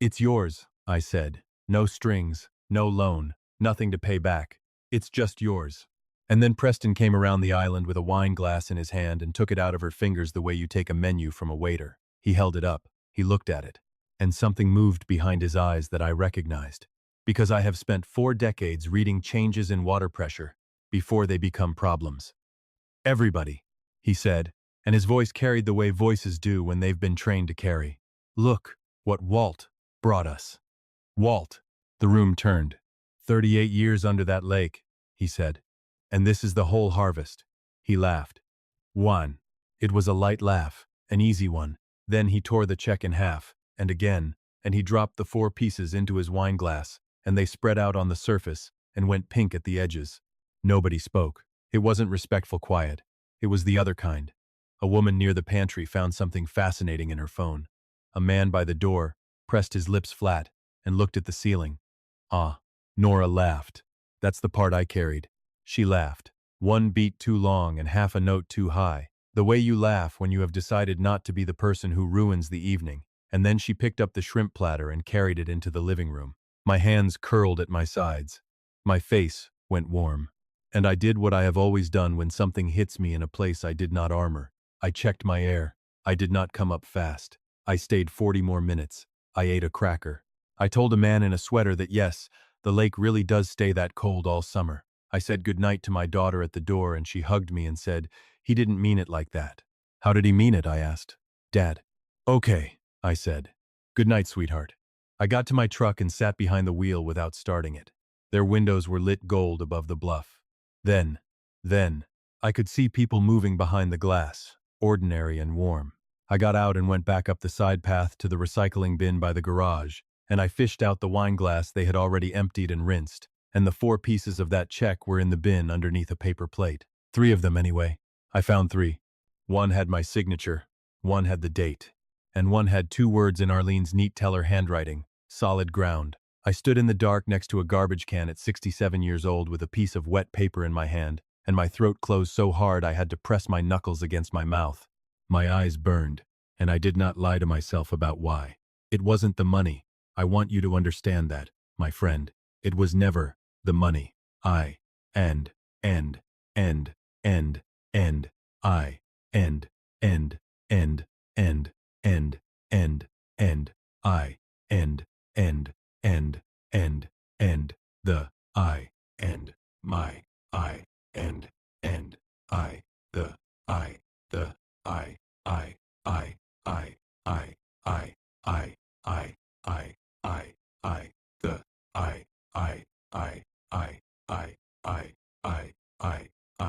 It's yours, I said. No strings, no loan, nothing to pay back. It's just yours. And then Preston came around the island with a wine glass in his hand and took it out of her fingers the way you take a menu from a waiter. He held it up. He looked at it. And something moved behind his eyes that I recognized. Because I have spent 4 decades reading changes in water pressure before they become problems. Everybody, he said, and his voice carried the way voices do when they've been trained to carry. Look what Walt brought us. Walt. The room turned. 38 years under that lake, he said. And this is the whole harvest. He laughed. 1. It was a light laugh, an easy one. Then he tore the check in half, and again, and he dropped the 4 pieces into his wine glass, and they spread out on the surface and went pink at the edges. Nobody spoke. It wasn't respectful quiet. It was the other kind. A woman near the pantry found something fascinating in her phone. A man by the door pressed his lips flat and looked at the ceiling. Ah, Nora laughed. That's the part I carried. She laughed. 1 beat too long and half a note too high. The way you laugh when you have decided not to be the person who ruins the evening. And then she picked up the shrimp platter and carried it into the living room. My hands curled at my sides. My face went warm. And I did what I have always done when something hits me in a place I did not armor. I checked my air. I did not come up fast. I stayed 40 more minutes. I ate a cracker. I told a man in a sweater that yes, the lake really does stay that cold all summer. I said goodnight to my daughter at the door and she hugged me and said, he didn't mean it like that. How did he mean it? I asked. Dad. Okay, I said. Good night, sweetheart. I got to my truck and sat behind the wheel without starting it. Their windows were lit gold above the bluff. Then, I could see people moving behind the glass, ordinary and warm. I got out and went back up the side path to the recycling bin by the garage, and I fished out the wine glass they had already emptied and rinsed, and the 4 pieces of that check were in the bin underneath a paper plate. 3 of them anyway. I found 3. 1 had my signature, 1 had the date, and 1 had 2 words in Arlene's neat teller handwriting, solid ground. I stood in the dark next to a garbage can at 67 years old with a piece of wet paper in my hand, and my throat closed so hard I had to press my knuckles against my mouth. My eyes burned, and I did not lie to myself about why. It wasn't the money. I want you to understand that, my friend. It was never the money. I, end, end, end, end, end, I, end, end, end, end, end, end, end, I, end, end, end, end, end, the, I, end, my, I, end, I, the, I, the, I, I, I, I, I, I, I, I, I, I, I, the, I, I, I, I, I, I, I,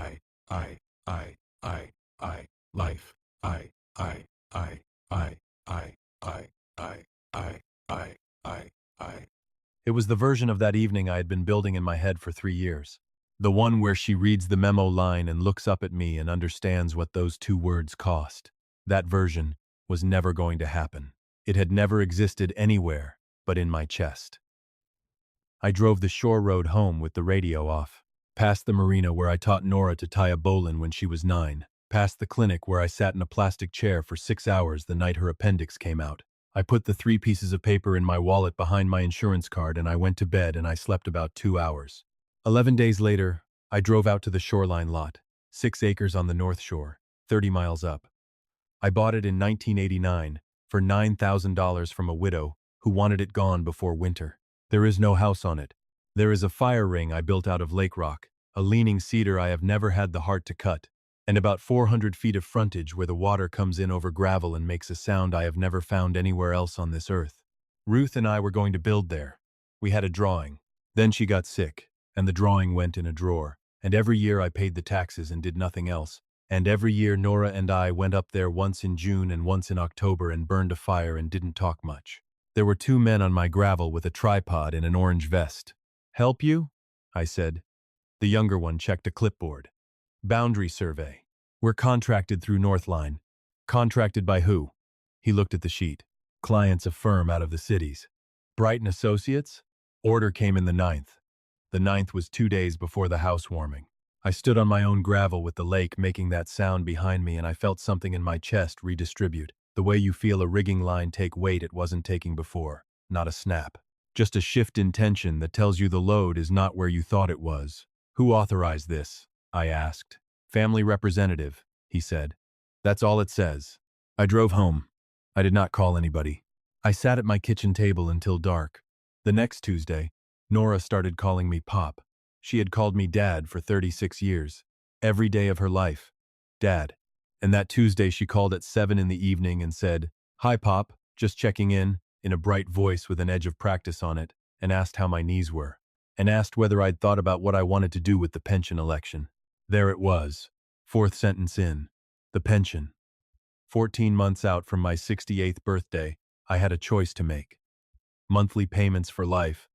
I, I, I, life, I, I, I, I, I, I, I, I, I. It was the version of that evening I had been building in my head for 3 years. The one where she reads the memo line and looks up at me and understands what those 2 words cost. That version was never going to happen. It had never existed anywhere but in my chest. I drove the shore road home with the radio off, past the marina where I taught Nora to tie a bowline when she was 9, past the clinic where I sat in a plastic chair for 6 hours the night her appendix came out. I put the 3 pieces of paper in my wallet behind my insurance card and I went to bed and I slept about 2 hours. 11 days later, I drove out to the shoreline lot, 6 acres on the North Shore, 30 miles up. I bought it in 1989 for $9,000 from a widow who wanted it gone before winter. There is no house on it. There is a fire ring I built out of lake rock, a leaning cedar I have never had the heart to cut, and about 400 feet of frontage where the water comes in over gravel and makes a sound I have never found anywhere else on this earth. Ruth and I were going to build there. We had a drawing. Then she got sick, and the drawing went in a drawer, and every year I paid the taxes and did nothing else. And every year Nora and I went up there once in June and once in October and burned a fire and didn't talk much. There were 2 men on my gravel with a tripod and an orange vest. Help you? I said. The younger one checked a clipboard. Boundary survey. We're contracted through Northline. Contracted by who? He looked at the sheet. Clients a firm out of the cities. Brighton Associates? Order came in the 9th. The 9th was 2 days before the housewarming. I stood on my own gravel with the lake making that sound behind me and I felt something in my chest redistribute, the way you feel a rigging line take weight it wasn't taking before. not a snap. Just a shift in tension that tells you the load is not where you thought it was. Who authorized this? I asked. Family representative, he said. That's all it says. I drove home. I did not call anybody. I sat at my kitchen table until dark. The next Tuesday, Nora started calling me Pop. She had called me Dad for 36 years. Every day of her life. Dad. And that Tuesday she called at 7 in the evening and said, "Hi Pop, just checking in a bright voice with an edge of practice on it, and asked how my knees were, and asked whether I'd thought about what I wanted to do with the pension election. There it was. Fourth sentence in. The pension. 14 months out from my 68th birthday, I had a choice to make. Monthly payments for life,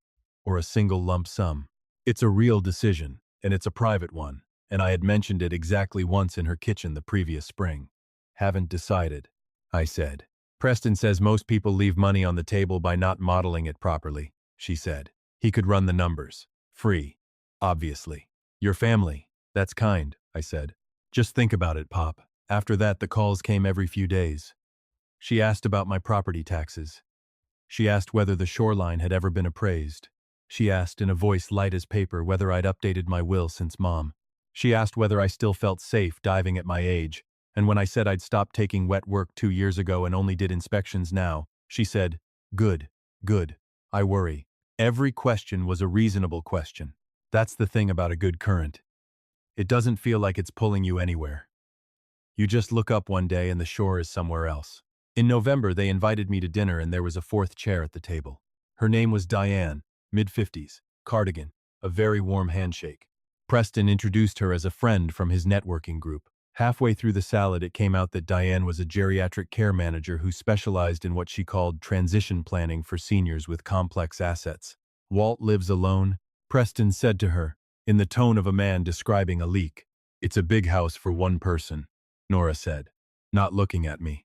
or a single lump sum. It's a real decision, and it's a private one, and I had mentioned it exactly once in her kitchen the previous spring. Haven't decided, I said. Preston says most people leave money on the table by not modeling it properly, she said. He could run the numbers. Free. Obviously. Your family. That's kind, I said. Just think about it, Pop. After that, the calls came every few days. She asked about my property taxes. She asked whether the shoreline had ever been appraised. She asked, in a voice light as paper, whether I'd updated my will since Mom. She asked whether I still felt safe diving at my age, and when I said I'd stopped taking wet work 2 years ago and only did inspections now, she said, "Good, good. I worry." Every question was a reasonable question. That's the thing about a good current. It doesn't feel like it's pulling you anywhere. You just look up one day and the shore is somewhere else. In November, they invited me to dinner and there was a fourth chair at the table. Her name was Diane, mid-50s, cardigan, a very warm handshake. Preston introduced her as a friend from his networking group. Halfway through the salad, it came out that Diane was a geriatric care manager who specialized in what she called transition planning for seniors with complex assets. Walt lives alone, Preston said to her, in the tone of a man describing a leak. It's a big house for one person, Nora said, not looking at me.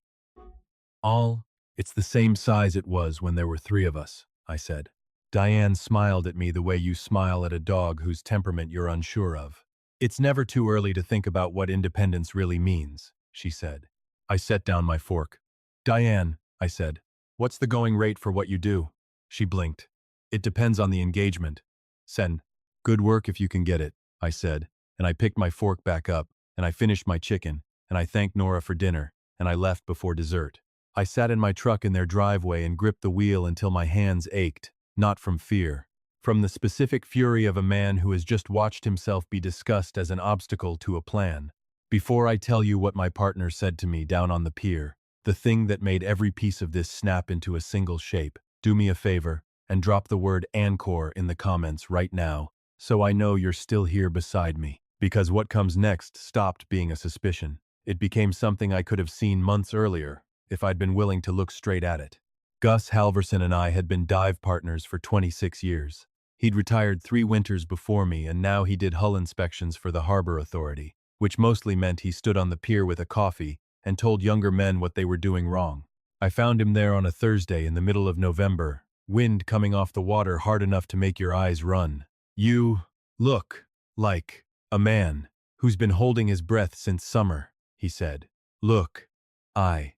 It's the same size it was when there were 3 of us, I said. Diane smiled at me the way you smile at a dog whose temperament you're unsure of. It's never too early to think about what independence really means, she said. I set down my fork. Diane, I said, what's the going rate for what you do? She blinked. It depends on the engagement. Sen. Good work if you can get it, I said, and I picked my fork back up, and I finished my chicken, and I thanked Nora for dinner, and I left before dessert. I sat in my truck in their driveway and gripped the wheel until my hands ached, not from fear. From the specific fury of a man who has just watched himself be discussed as an obstacle to a plan. Before I tell you what my partner said to me down on the pier, the thing that made every piece of this snap into a single shape, do me a favor and drop the word Encore in the comments right now, so I know you're still here beside me. Because what comes next stopped being a suspicion. It became something I could have seen months earlier, if I'd been willing to look straight at it. Gus Halverson and I had been dive partners for 26 years. He'd retired 3 winters before me, and now he did hull inspections for the Harbor Authority, which mostly meant he stood on the pier with a coffee and told younger men what they were doing wrong. I found him there on a Thursday in the middle of November, wind coming off the water hard enough to make your eyes run. You look like a man who's been holding his breath since summer, he said. Look, I.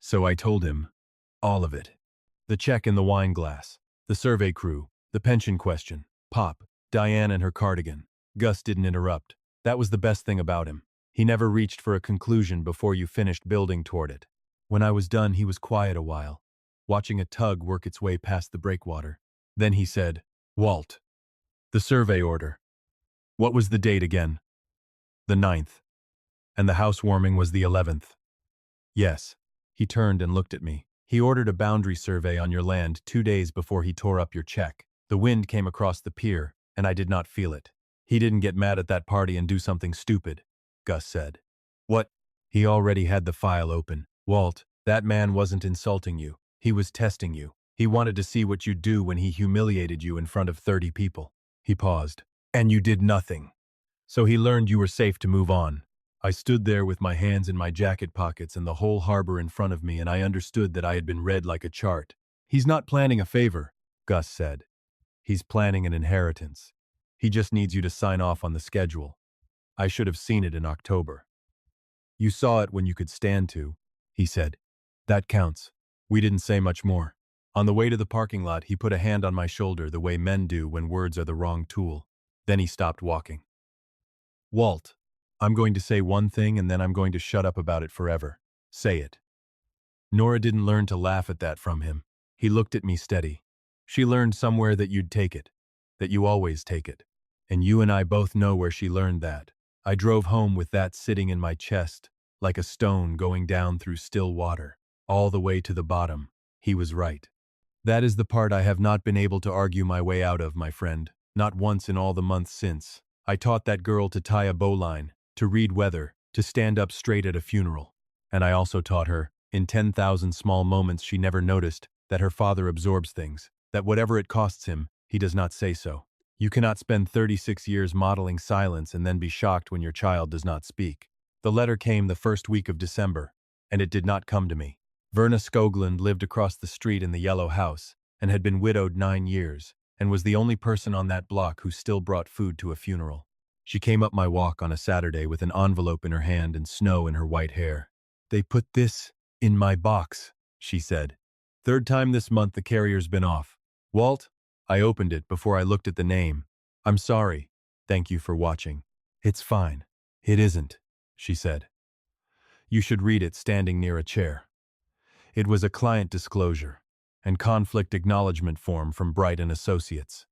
So I told him all of it. The check in the wine glass, the survey crew, the pension question, Pop, Diane and her cardigan. Gus didn't interrupt. That was the best thing about him. He never reached for a conclusion before you finished building toward it. When I was done, he was quiet a while, watching a tug work its way past the breakwater. Then he said, Walt, the survey order. What was the date again? The 9th. And the housewarming was the 11th. Yes. He turned and looked at me. He ordered a boundary survey on your land 2 days before he tore up your check. The wind came across the pier, and I did not feel it. He didn't get mad at that party and do something stupid, Gus said. What? He already had the file open. Walt, that man wasn't insulting you. He was testing you. He wanted to see what you'd do when he humiliated you in front of 30 people. He paused. And you did nothing. So he learned you were safe to move on. I stood there with my hands in my jacket pockets and the whole harbor in front of me, and I understood that I had been read like a chart. He's not planning a favor, Gus said. He's planning an inheritance. He just needs you to sign off on the schedule. I should have seen it in October. You saw it when you could stand to, he said. That counts. We didn't say much more. On the way to the parking lot, he put a hand on my shoulder the way men do when words are the wrong tool. Then he stopped walking. Walt, I'm going to say one thing and then I'm going to shut up about it forever. Say it. Nora didn't learn to laugh at that from him. He looked at me steady. She learned somewhere that you'd take it. That you always take it. And you and I both know where she learned that. I drove home with that sitting in my chest, like a stone going down through still water, all the way to the bottom. He was right. That is the part I have not been able to argue my way out of, my friend. Not once in all the months since. I taught that girl to tie a bowline, to read weather, to stand up straight at a funeral. And I also taught her, in 10,000 small moments she never noticed, that her father absorbs things, that whatever it costs him, he does not say so. You cannot spend 36 years modeling silence and then be shocked when your child does not speak. The letter came the first week of December, and it did not come to me. Verna Skoglund lived across the street in the yellow house, and had been widowed 9 years, and was the only person on that block who still brought food to a funeral. She came up my walk on a Saturday with an envelope in her hand and snow in her white hair. "They put this in my box," she said. "Third time this month the carrier's been off. Walt?" I opened it before I looked at the name. "I'm sorry. Thank you for watching." "It's fine." "It isn't," she said. "You should read it standing near a chair." It was a client disclosure and conflict acknowledgement form from Bright & Associates.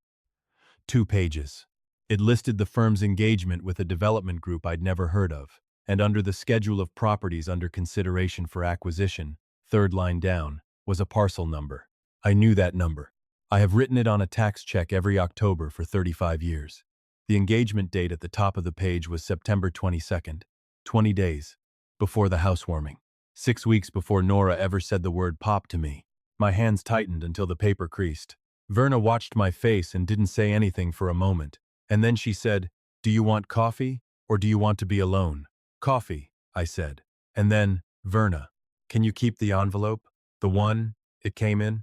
2 pages. It listed the firm's engagement with a development group I'd never heard of, and under the schedule of properties under consideration for acquisition, third line down, was a parcel number. I knew that number. I have written it on a tax check every October for 35 years. The engagement date at the top of the page was September 22nd, 20 days before the housewarming. 6 weeks before Nora ever said the word pop to me. My hands tightened until the paper creased. Verna watched my face and didn't say anything for a moment. And then she said, "Do you want coffee, or do you want to be alone?" "Coffee," I said. And then, "Verna, can you keep the envelope? The one it came in?"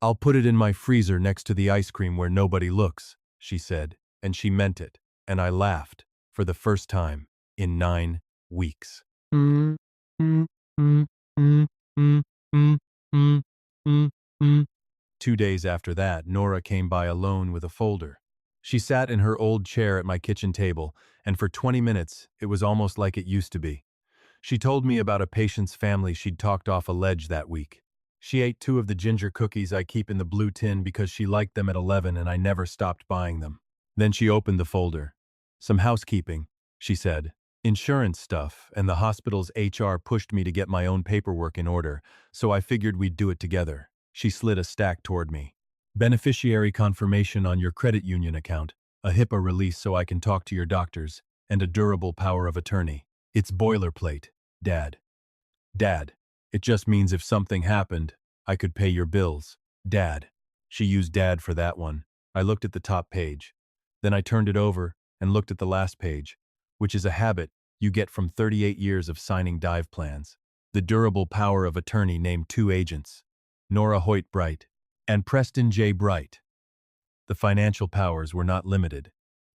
"I'll put it in my freezer next to the ice cream where nobody looks," she said, and she meant it, and I laughed, for the first time in 9 weeks. 2 days after that, Nora came by alone with a folder. She sat in her old chair at my kitchen table, and for 20 minutes, it was almost like it used to be. She told me about a patient's family she'd talked off a ledge that week. She ate 2 of the ginger cookies I keep in the blue tin because she liked them at 11 and I never stopped buying them. Then she opened the folder. "Some housekeeping," she said. "Insurance stuff, and the hospital's HR pushed me to get my own paperwork in order, so I figured we'd do it together." She slid a stack toward me. "Beneficiary confirmation on your credit union account, a HIPAA release so I can talk to your doctors, and a durable power of attorney. It's boilerplate, Dad." "Dad. It just means if something happened, I could pay your bills." "Dad." She used Dad for that one. I looked at the top page. Then I turned it over and looked at the last page, which is a habit you get from 38 years of signing dive plans. The durable power of attorney named 2 agents, Nora Hoyt Bright and Preston J. Bright. The financial powers were not limited.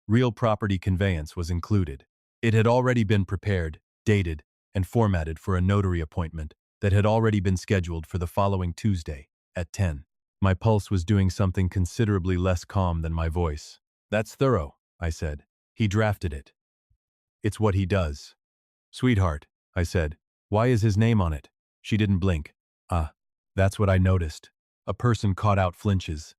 Real property conveyance was included. It had already been prepared, dated, and formatted for a notary appointment that had already been scheduled for the following Tuesday at 10. My pulse was doing something considerably less calm than my voice. "That's thorough," I said. "He drafted it. It's what he does." "Sweetheart," I said, "why is his name on it?" She didn't blink. "Ah, that's what I noticed." A person caught out flinches.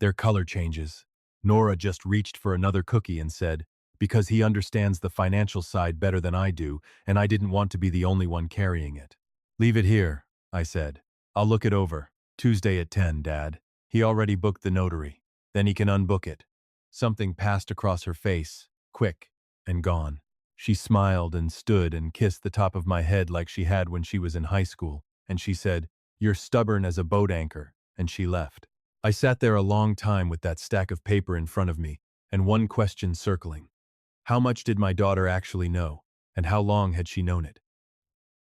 Their color changes. Nora just reached for another cookie and said, "Because he understands the financial side better than I do, and I didn't want to be the only one carrying it." "Leave it here," I said. "I'll look it over. Tuesday at 10, Dad. He already booked the notary. Then he can unbook it." Something passed across her face, quick, and gone. She smiled and stood and kissed the top of my head like she had when she was in high school, and she said, "You're stubborn as a boat anchor," and she left. I sat there a long time with that stack of paper in front of me, and one question circling. How much did my daughter actually know, and how long had she known it?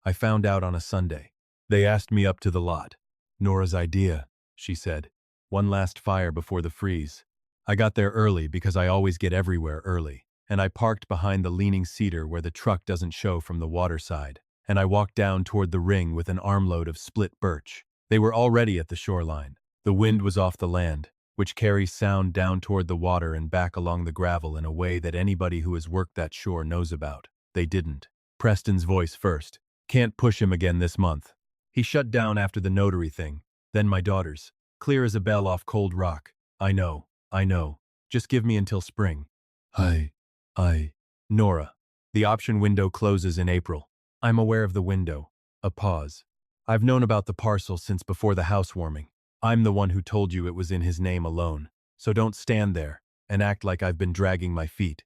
I found out on a Sunday. They asked me up to the lot. "Nora's idea," she said. "One last fire before the freeze." I got there early because I always get everywhere early, and I parked behind the leaning cedar where the truck doesn't show from the water side, and I walked down toward the ring with an armload of split birch. They were already at the shoreline. The wind was off the land, which carries sound down toward the water and back along the gravel in a way that anybody who has worked that shore knows about. They didn't. Preston's voice first. Can't push him again this month. He shut down after the notary thing. Then my daughter's. Clear as a bell off cold rock. I know. Just give me until spring. Nora. The option window closes in April. I'm aware of the window. A pause. I've known about the parcel since before the housewarming. I'm the one who told you it was in his name alone. So don't stand there and act like I've been dragging my feet.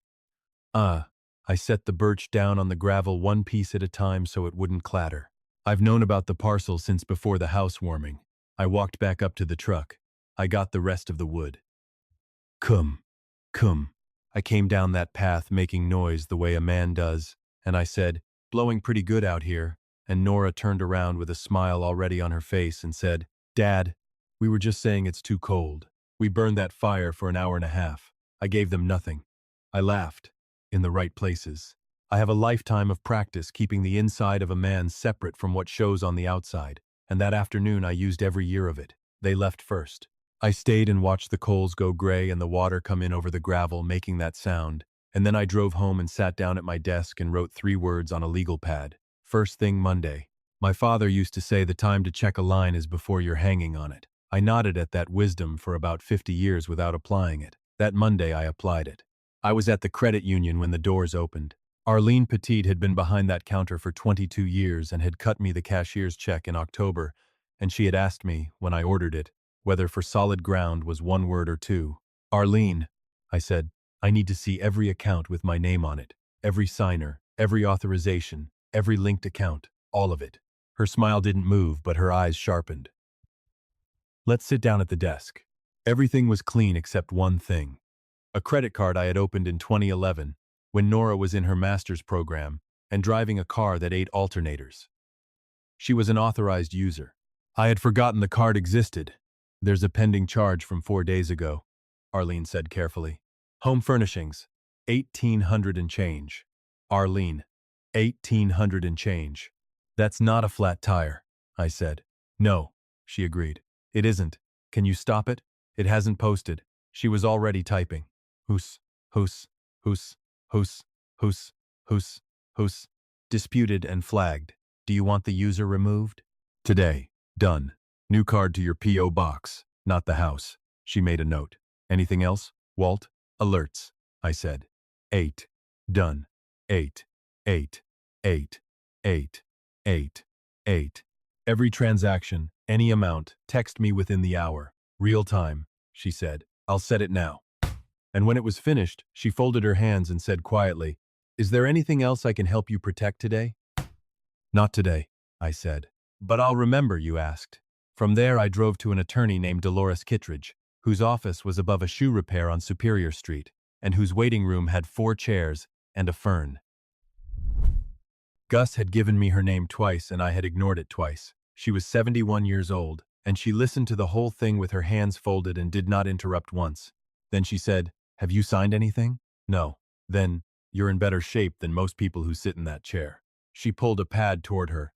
I set the birch down on the gravel one piece at a time so it wouldn't clatter. I've known about the parcel since before the housewarming. I walked back up to the truck. I got the rest of the wood. Come. I came down that path making noise the way a man does, and I said, blowing pretty good out here, and Nora turned around with a smile already on her face and said, Dad, we were just saying it's too cold. We burned that fire for an hour and a half. I gave them nothing. I laughed. In the right places. I have a lifetime of practice keeping the inside of a man separate from what shows on the outside, and that afternoon I used every year of it. They left first. I stayed and watched the coals go gray and the water come in over the gravel making that sound, and then I drove home and sat down at my desk and wrote 3 words on a legal pad. First thing Monday. My father used to say the time to check a line is before you're hanging on it. I nodded at that wisdom for about 50 years without applying it. That Monday I applied it. I was at the credit union when the doors opened. Arlene Petit had been behind that counter for 22 years and had cut me the cashier's check in October, and she had asked me, when I ordered it, whether for solid ground was 1 word or 2. Arlene, I said, I need to see every account with my name on it, every signer, every authorization, every linked account, all of it. Her smile didn't move, but her eyes sharpened. Let's sit down at the desk. Everything was clean except one thing. A credit card I had opened in 2011, when Nora was in her master's program and driving a car that ate alternators. She was an authorized user. I had forgotten the card existed. There's a pending charge from 4 days ago, Arlene said carefully. Home furnishings, $1,800 and change. Arlene, $1,800 and change. That's not a flat tire, I said. No, she agreed. It isn't. Can you stop it? It hasn't posted. She was already typing. Hoos. Disputed and flagged. Do you want the user removed? Today. Done. New card to your P.O. box, not the house. She made a note. Anything else, Walt? Alerts, I said. 8. Done. 8. Every transaction, any amount, text me within the hour. Real time, she said. I'll set it now. And when it was finished, she folded her hands and said quietly, Is there anything else I can help you protect today? Not today, I said. But I'll remember, you asked. From there I drove to an attorney named Dolores Kittredge, whose office was above a shoe repair on Superior Street, and whose waiting room had 4 chairs and a fern. Gus had given me her name twice and I had ignored it twice. She was 71 years old, and she listened to the whole thing with her hands folded and did not interrupt once. Then she said, Have you signed anything? No. Then, you're in better shape than most people who sit in that chair. She pulled a pad toward her.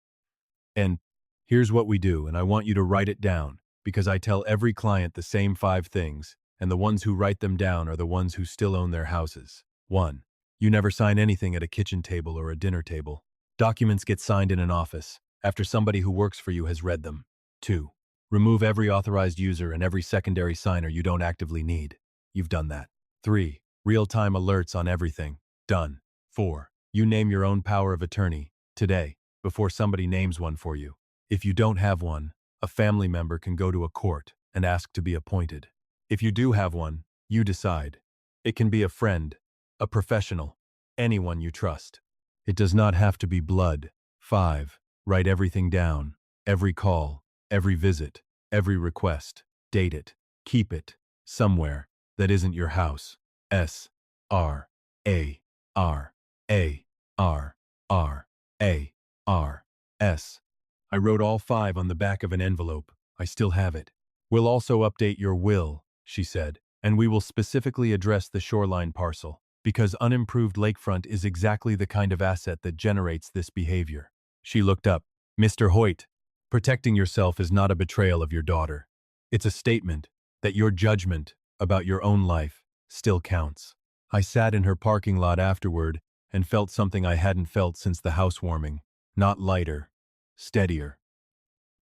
And here's what we do, and I want you to write it down, because I tell every client the same 5 things, and the ones who write them down are the ones who still own their houses. 1. You never sign anything at a kitchen table or a dinner table. Documents get signed in an office, after somebody who works for you has read them. 2. Remove every authorized user and every secondary signer you don't actively need. You've done that. 3. Real-time alerts on everything. Done. 4. You name your own power of attorney, today, before somebody names one for you. If you don't have one, a family member can go to a court and ask to be appointed. If you do have one, you decide. It can be a friend, a professional, anyone you trust. It does not have to be blood. 5. Write everything down. Every call, every visit, every request. Date it. Keep it. Somewhere that isn't your house. S. R. A. R. A. R. R. A. R. S. I wrote all 5 on the back of an envelope. I still have it. We'll also update your will, she said, and we will specifically address the shoreline parcel, because unimproved lakefront is exactly the kind of asset that generates this behavior. She looked up. Mr. Hoyt, protecting yourself is not a betrayal of your daughter. It's a statement that your judgment about your own life still counts. I sat in her parking lot afterward and felt something I hadn't felt since the housewarming. Not lighter, steadier.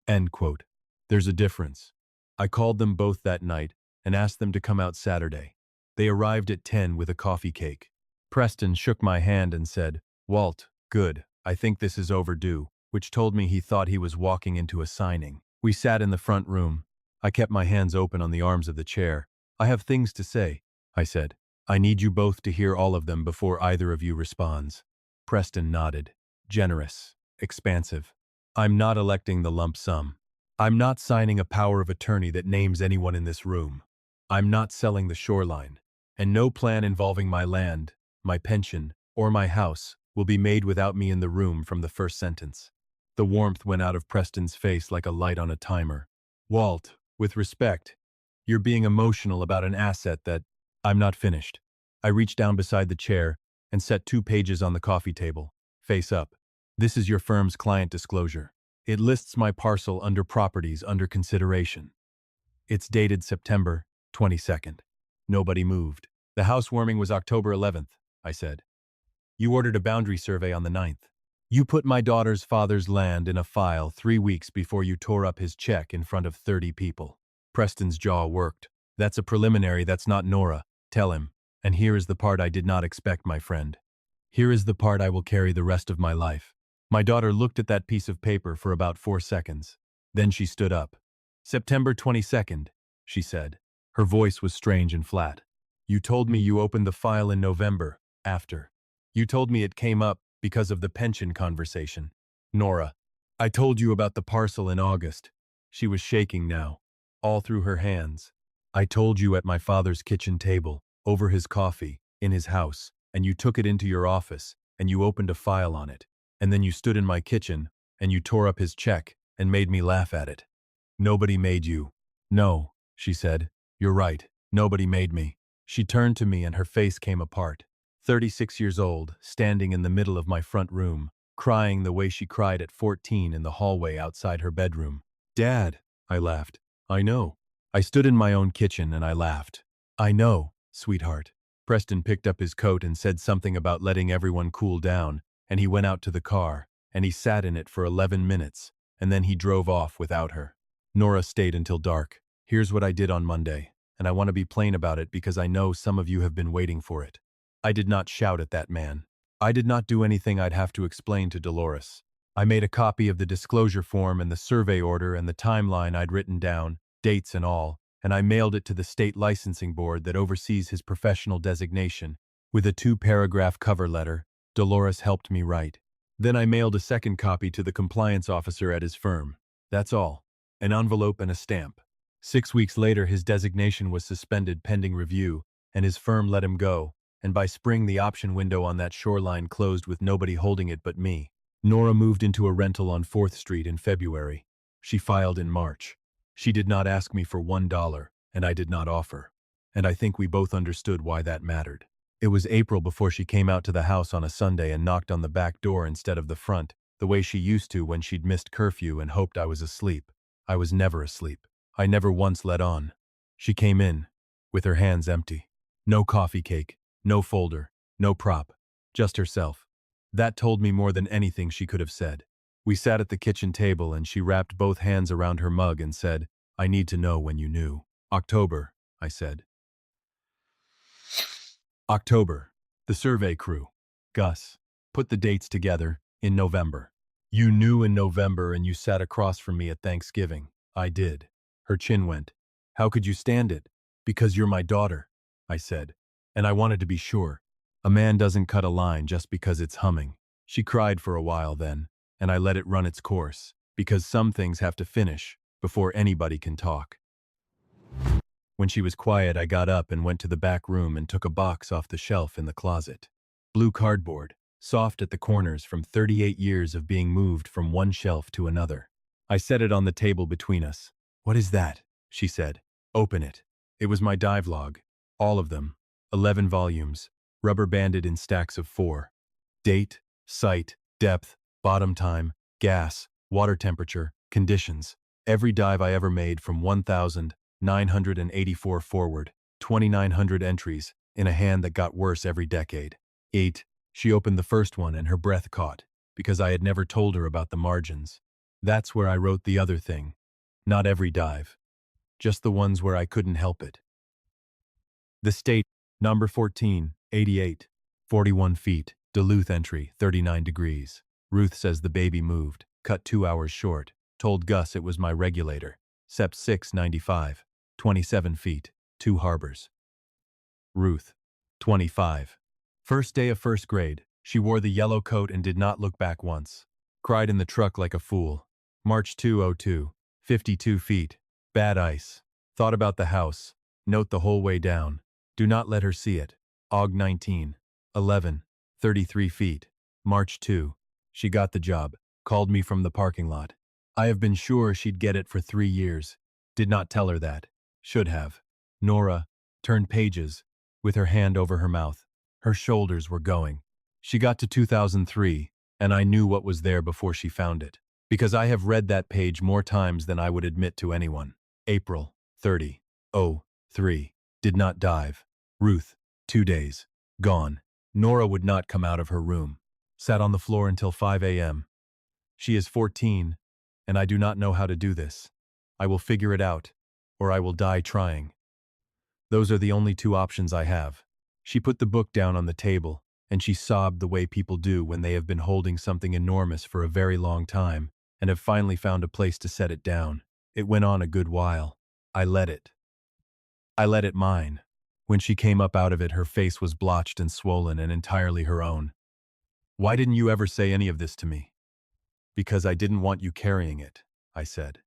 End quote. There's a difference. I called them both that night and asked them to come out Saturday. They arrived at 10 with a coffee cake. Preston shook my hand and said, "Walt, good, I think this is overdue," which told me he thought he was walking into a signing. We sat in the front room. I kept my hands open on the arms of the chair. "I have things to say," I said. "I need you both to hear all of them before either of you responds." Preston nodded. Generous. Expansive. "I'm not electing the lump sum. I'm not signing a power of attorney that names anyone in this room. I'm not selling the shoreline. And no plan involving my land, my pension, or my house will be made without me in the room from the first sentence." The warmth went out of Preston's face like a light on a timer. "Walt, with respect, you're being emotional about an asset that—" I'm not finished. I reached down beside the chair and set 2 pages on the coffee table, face up. "This is your firm's client disclosure. It lists my parcel under properties under consideration. It's dated September 22nd. Nobody moved. "The housewarming was October 11th, I said. "You ordered a boundary survey on the 9th. You put my daughter's father's land in a file 3 weeks before you tore up his check in front of 30 people. Preston's jaw worked. "That's a preliminary, that's not Nora. Tell him. And here is the part I did not expect, my friend. Here is the part I will carry the rest of my life." My daughter looked at that piece of paper for about 4 seconds. Then she stood up. "September 22nd, she said. Her voice was strange and flat. "You told me you opened the file in November, after. You told me it came up because of the pension conversation. Nora, I told you about the parcel in August." She was shaking now, all through her hands. "I told you at my father's kitchen table, over his coffee, in his house, and you took it into your office, and you opened a file on it. And then you stood in my kitchen, and you tore up his check, and made me laugh at it. Nobody made you." "No," she said. "You're right. Nobody made me." She turned to me and her face came apart. 36 years old, standing in the middle of my front room, crying the way she cried at 14 in the hallway outside her bedroom. "Dad," I laughed. "I know." I stood in my own kitchen and I laughed. "I know, sweetheart." Preston picked up his coat and said something about letting everyone cool down, and he went out to the car, and he sat in it for 11 minutes, and then he drove off without her. Nora stayed until dark. "Here's what I did on Monday, and I want to be plain about it because I know some of you have been waiting for it. I did not shout at that man. I did not do anything I'd have to explain to Dolores. I made a copy of the disclosure form and the survey order and the timeline I'd written down, dates and all, and I mailed it to the state licensing board that oversees his professional designation, with a 2-paragraph cover letter Dolores helped me write. Then I mailed a second copy to the compliance officer at his firm. That's all. An envelope and a stamp. 6 weeks later, his designation was suspended pending review, and his firm let him go, and by spring the option window on that shoreline closed with nobody holding it but me. Nora moved into a rental on 4th Street in February. She filed in March. She did not ask me for $1, and I did not offer. And I think we both understood why that mattered. It was April before she came out to the house on a Sunday and knocked on the back door instead of the front, the way she used to when she'd missed curfew and hoped I was asleep. I was never asleep. I never once let on. She came in, with her hands empty. No coffee cake, no folder, no prop, just herself. That told me more than anything she could have said. We sat at the kitchen table and she wrapped both hands around her mug and said, "I need to know when you knew." "October," I said. "October. The survey crew. Gus. Put the dates together, in November. You knew in November and you sat across from me at Thanksgiving." I did. Her chin went. "How could you stand it?" "Because you're my daughter," I said. "And I wanted to be sure. A man doesn't cut a line just because it's humming." She cried for a while then, and I let it run its course, because some things have to finish before anybody can talk. When she was quiet, I got up and went to the back room and took a box off the shelf in the closet. Blue cardboard, soft at the corners from 38 years of being moved from one shelf to another. I set it on the table between us. "What is that?" she said. "Open it." It was my divelog. All of them. 11 volumes, rubber-banded in stacks of 4. Date, site, depth, bottom time, gas, water temperature, conditions. Every dive I ever made from 1,984 forward, 2,900 entries, in a hand that got worse every decade. 8. She opened the first one and her breath caught, because I had never told her about the margins. That's where I wrote the other thing. Not every dive. Just the ones where I couldn't help it. The state, number 14, 88, 41 feet, Duluth entry, 39 degrees. Ruth says the baby moved, cut 2 hours short. Told Gus it was my regulator. Sep 695, 27 feet, 2 harbors. Ruth, 25. First day of first grade, she wore the yellow coat and did not look back once. Cried in the truck like a fool. March 202, 52 feet, bad ice. Thought about the house. Note the whole way down. Do not let her see it. Aug 19, 11, 33 feet. March 2. She got the job. Called me from the parking lot. I have been sure she'd get it for 3 years. Did not tell her that. Should have. Nora turned pages, with her hand over her mouth. Her shoulders were going. She got to 2003, and I knew what was there before she found it. Because I have read that page more times than I would admit to anyone. April 30, 03. Did not dive. Ruth, 2 days. Gone. Nora would not come out of her room. Sat on the floor until 5 a.m. She is 14, and I do not know how to do this. I will figure it out, or I will die trying. Those are the only 2 options I have. She put the book down on the table, and she sobbed the way people do when they have been holding something enormous for a very long time, and have finally found a place to set it down. It went on a good while. I let it. I let it mine. When she came up out of it, her face was blotched and swollen and entirely her own. Why didn't you ever say any of this to me? Because I didn't want you carrying it, I said.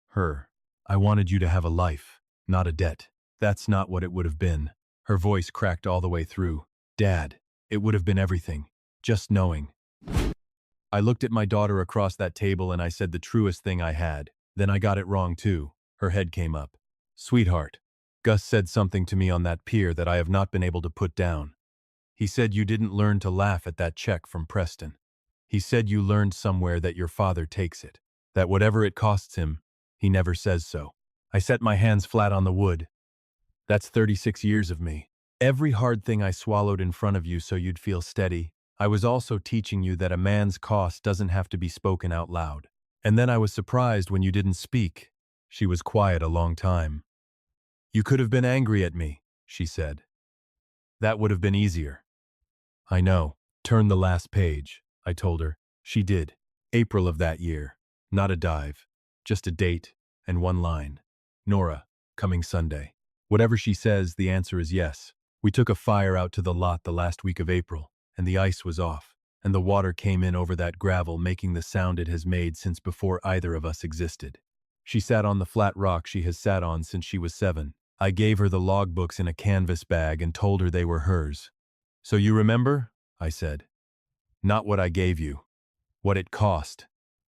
Her. I wanted you to have a life, not a debt. That's not what it would have been. Her voice cracked all the way through. Dad, it would have been everything. Just knowing. I looked at my daughter across that table and I said the truest thing I had. Then I got it wrong too. Her head came up. Sweetheart, Gus said something to me on that pier that I have not been able to put down. He said you didn't learn to laugh at that check from Preston. He said you learned somewhere that your father takes it. That whatever it costs him, he never says so. I set my hands flat on the wood. That's 36 years of me. Every hard thing I swallowed in front of you so you'd feel steady. I was also teaching you that a man's cost doesn't have to be spoken out loud. And then I was surprised when you didn't speak. She was quiet a long time. You could have been angry at me, she said. That would have been easier. I know. Turn the last page, I told her. She did. April of that year. Not a dive. Just a date and 1 line. Nora, coming Sunday. Whatever she says, the answer is yes. We took a fire out to the lot the last week of April, and the ice was off, and the water came in over that gravel, making the sound it has made since before either of us existed. She sat on the flat rock she has sat on since she was 7. I gave her the logbooks in a canvas bag and told her they were hers. So you remember? I said. Not what I gave you. What it cost.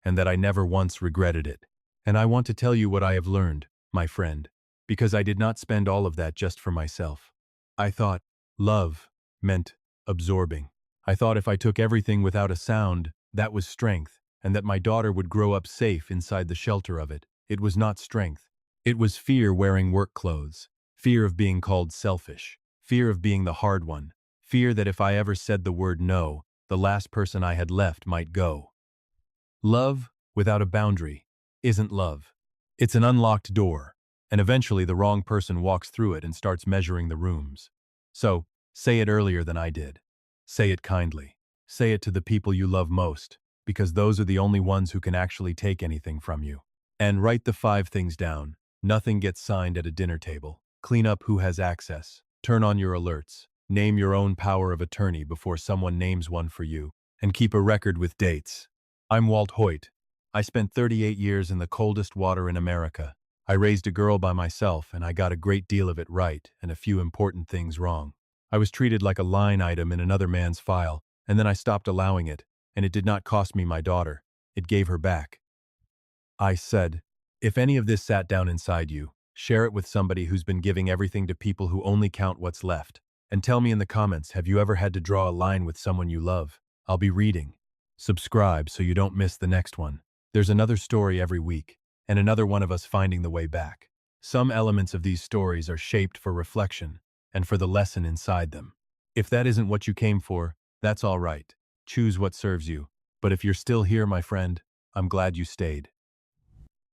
And that I never once regretted it. And I want to tell you what I have learned, my friend, because I did not spend all of that just for myself. I thought love meant absorbing. I thought if I took everything without a sound, that was strength, and that my daughter would grow up safe inside the shelter of it. It was not strength. It was fear wearing work clothes, fear of being called selfish, fear of being the hard one, fear that if I ever said the word no, the last person I had left might go. Love, without a boundary, isn't love. It's an unlocked door, and eventually the wrong person walks through it and starts measuring the rooms. So, say it earlier than I did. Say it kindly. Say it to the people you love most, because those are the only ones who can actually take anything from you. And write the 5 things down. Nothing gets signed at a dinner table. Clean up who has access. Turn on your alerts. Name your own power of attorney before someone names one for you. And keep a record with dates. I'm Walt Hoyt. I spent 38 years in the coldest water in America. I raised a girl by myself, and I got a great deal of it right and a few important things wrong. I was treated like a line item in another man's file, and then I stopped allowing it, and it did not cost me my daughter. It gave her back. I said, if any of this sat down inside you, share it with somebody who's been giving everything to people who only count what's left. And tell me in the comments, have you ever had to draw a line with someone you love? I'll be reading. Subscribe so you don't miss the next one. There's another story every week, and another one of us finding the way back. Some elements of these stories are shaped for reflection and for the lesson inside them. If that isn't what you came for, that's all right. Choose what serves you. But if you're still here, my friend, I'm glad you stayed.